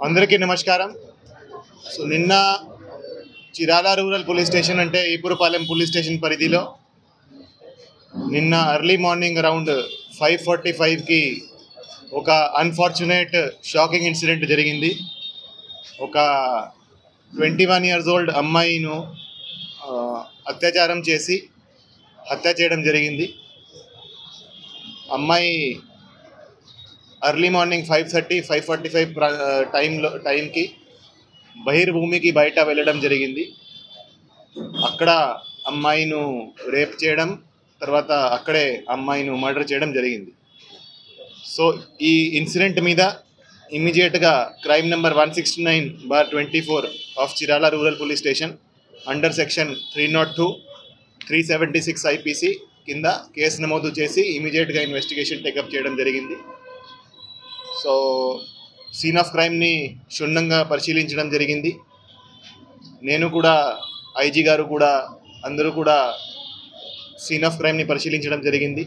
అందరికీ నమస్కారం. సో నిన్న చిరాల రూరల్ పోలీస్ స్టేషన్ అంటే ఈపురపాలెం పోలీస్ స్టేషన్ పరిధిలో నిన్న ఎర్లీ మార్నింగ్ అరౌండ్ 5:45కి ఒక అన్ఫార్చునేట్ షాకింగ్ ఇన్సిడెంట్ జరిగింది. ఒక 21 years old అమ్మాయిను అత్యాచారం చేసి హత్య చేయడం జరిగింది. అమ్మాయి ఎర్లీ మార్నింగ్ 5:30-5:45 టైంకి బహిర్భూమికి బయట వెళ్ళడం జరిగింది. అక్కడ అమ్మాయిను రేప్ చేయడం, తర్వాత అక్కడే అమ్మాయిను మర్డర్ చేయడం జరిగింది. సో ఈ ఇన్సిడెంట్ మీద ఇమ్మీడియట్గా crime number 169/24 of Chirala rural police station under section 302, 376 IPC కింద కేసు నమోదు చేసి ఇమీడియట్గా ఇన్వెస్టిగేషన్ టేకప్ చేయడం జరిగింది. సో సీన్ ఆఫ్ క్రైమ్ని క్షుణ్ణంగా పరిశీలించడం జరిగింది. నేను కూడా, ఐజీ గారు కూడా, అందరూ కూడా సీన్ ఆఫ్ క్రైమ్ని పరిశీలించడం జరిగింది.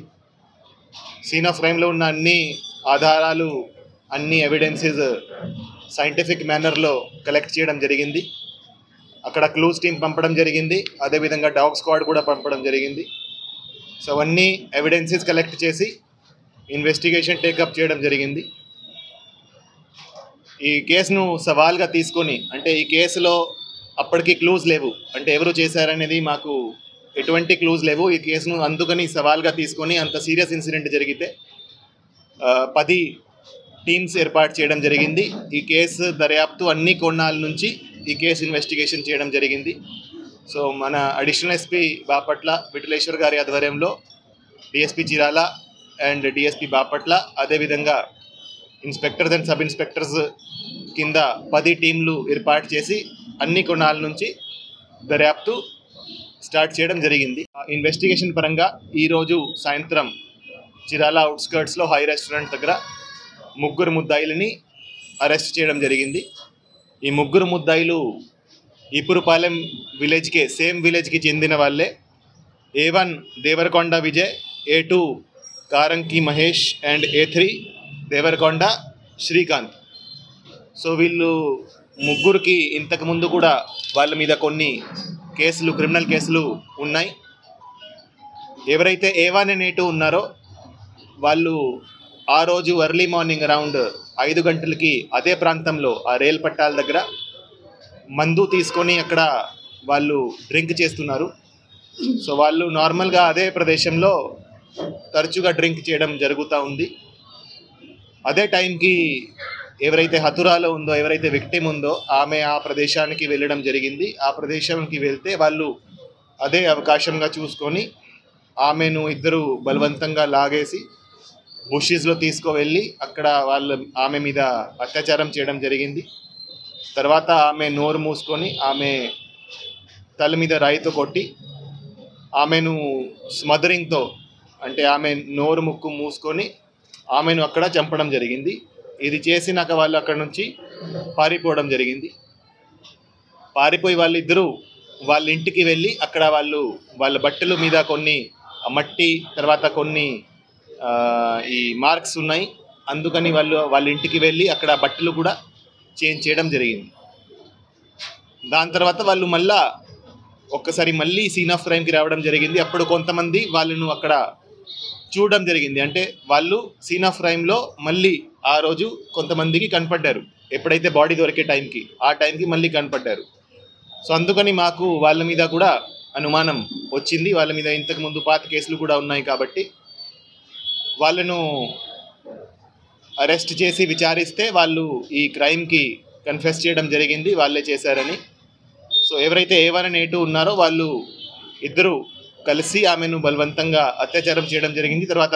సీన్ ఆఫ్ క్రైమ్లో ఉన్న అన్ని ఆధారాలు, అన్ని ఎవిడెన్సెస్ సైంటిఫిక్ మేనర్లో కలెక్ట్ చేయడం జరిగింది. అక్కడ క్లూస్ టీమ్ పంపడం జరిగింది, అదేవిధంగా డాగ్ స్క్వాడ్ కూడా పంపడం జరిగింది. సో అవన్నీ ఎవిడెన్సెస్ కలెక్ట్ చేసి ఇన్వెస్టిగేషన్ టేకప్ చేయడం జరిగింది. ఈ కేసును సవాల్గా తీసుకొని, అంటే ఈ కేసులో అప్పటికి క్లూజ్ లేవు, అంటే ఎవరు చేశారనేది మాకు ఎటువంటి క్లూజ్ లేవు. ఈ కేసును అందుకని సవాల్గా తీసుకొని, అంత సీరియస్ ఇన్సిడెంట్ జరిగితే 10 టీమ్స్ ఏర్పాటు చేయడం జరిగింది. ఈ కేసు దర్యాప్తు అన్ని కోణాల నుంచి ఈ కేసు ఇన్వెస్టిగేషన్ చేయడం జరిగింది. సో మన అడిషనల్ ఎస్పీ బాపట్ల విఠలేశ్వర్ గారి ఆధ్వర్యంలో DSP Chirala and DSP Bapatla, అదేవిధంగా ఇన్స్పెక్టర్స్ అండ్ సబ్ ఇన్స్పెక్టర్స్ కింద 10 టీంలు ఏర్పాటు చేసి అన్ని కోణాల నుంచి దర్యాప్తు స్టార్ట్ చేయడం జరిగింది. ఇన్వెస్టిగేషన్ పరంగా ఈరోజు సాయంత్రం చిరాల అవుట్స్కర్ట్స్లో హై రెస్టారెంట్ దగ్గర 3 ముద్దాయిలని అరెస్ట్ చేయడం జరిగింది. ఈ 3 ముద్దాయిలు ఈపురపాలెం విలేజ్కే, సేమ్ విలేజ్కి చెందిన వాళ్ళే. A1 Devarakonda Vijay, A2 Karanki Mahesh and A3 Devarakonda Srikanth. So వీళ్ళు ముగ్గురికి ఇంతకుముందు కూడా వాళ్ళ మీద కొన్ని కేసులు, క్రిమినల్ కేసులు ఉన్నాయి. ఎవరైతే A1 and A2 ఉన్నారో వాళ్ళు ఆ రోజు ఎర్లీ మార్నింగ్ అరౌండ్ 5 గంటలకి అదే ప్రాంతంలో, ఆ రైల్ పట్టాల దగ్గర మందు తీసుకొని అక్కడ వాళ్ళు డ్రింక్ చేస్తున్నారు. సో వాళ్ళు నార్మల్గా అదే ప్రదేశంలో తరచుగా డ్రింక్ చేయడం జరుగుతూ ఉంది. అదే టైంకి ఎవరైతే హతురాలో ఉందో, ఎవరైతే విక్టిమ్ ఉందో, ఆమె ఆ ప్రదేశానికి వెళ్ళడం జరిగింది. ఆ ప్రదేశానికి వెళ్తే వాళ్ళు అదే అవకాశంగా చూసుకొని ఆమెను ఇద్దరు బలవంతంగా లాగేసి బుషెస్లో తీసుకువెళ్ళి అక్కడ ఆమె మీద అత్యాచారం చేయడం జరిగింది. తర్వాత ఆమె నోరు మూసుకొని ఆమె తల మీద రాయితో కొట్టి ఆమెను స్మదరింగ్తో, అంటే ఆమె నోరు ముక్కు మూసుకొని ఆమెను అక్కడ చంపడం జరిగింది. ఇది చేసినాక వాళ్ళు అక్కడ నుంచి పారిపోవడం జరిగింది. పారిపోయి వాళ్ళిద్దరూ వాళ్ళ ఇంటికి వెళ్ళి అక్కడ వాళ్ళ బట్టల మీద కొన్ని మట్టి, తర్వాత కొన్ని ఈ మార్క్స్ ఉన్నాయి. అందుకని వాళ్ళ ఇంటికి వెళ్ళి అక్కడ బట్టలు కూడా చేంజ్ చేయడం జరిగింది. దాని తర్వాత వాళ్ళు ఒక్కసారి మళ్ళీ సీన్ ఆఫ్ క్రైమ్కి రావడం జరిగింది. అప్పుడు కొంతమంది వాళ్ళను అక్కడ చూడడం జరిగింది. అంటే వాళ్ళు సీన్ ఆఫ్ క్రైమ్లో మళ్ళీ ఆ రోజు కొంతమందికి కనపడ్డారు. ఎప్పుడైతే బాడీ దొరికే టైంకి, ఆ టైంకి మళ్ళీ కనపడ్డారు. సో అందుకని మాకు వాళ్ళ మీద కూడా అనుమానం వచ్చింది. వాళ్ళ మీద ఇంతకుముందు పాత కేసులు కూడా ఉన్నాయి కాబట్టి వాళ్ళను అరెస్ట్ చేసి విచారిస్తే వాళ్ళు ఈ క్రైమ్కి కన్ఫెస్ చేయడం జరిగింది, వాళ్ళే చేశారని. సో ఎవరైతే A1 and A2 ఉన్నారో వాళ్ళు ఇద్దరు కలిసి ఆమెను బలవంతంగా అత్యాచారం చేయడం జరిగింది. తర్వాత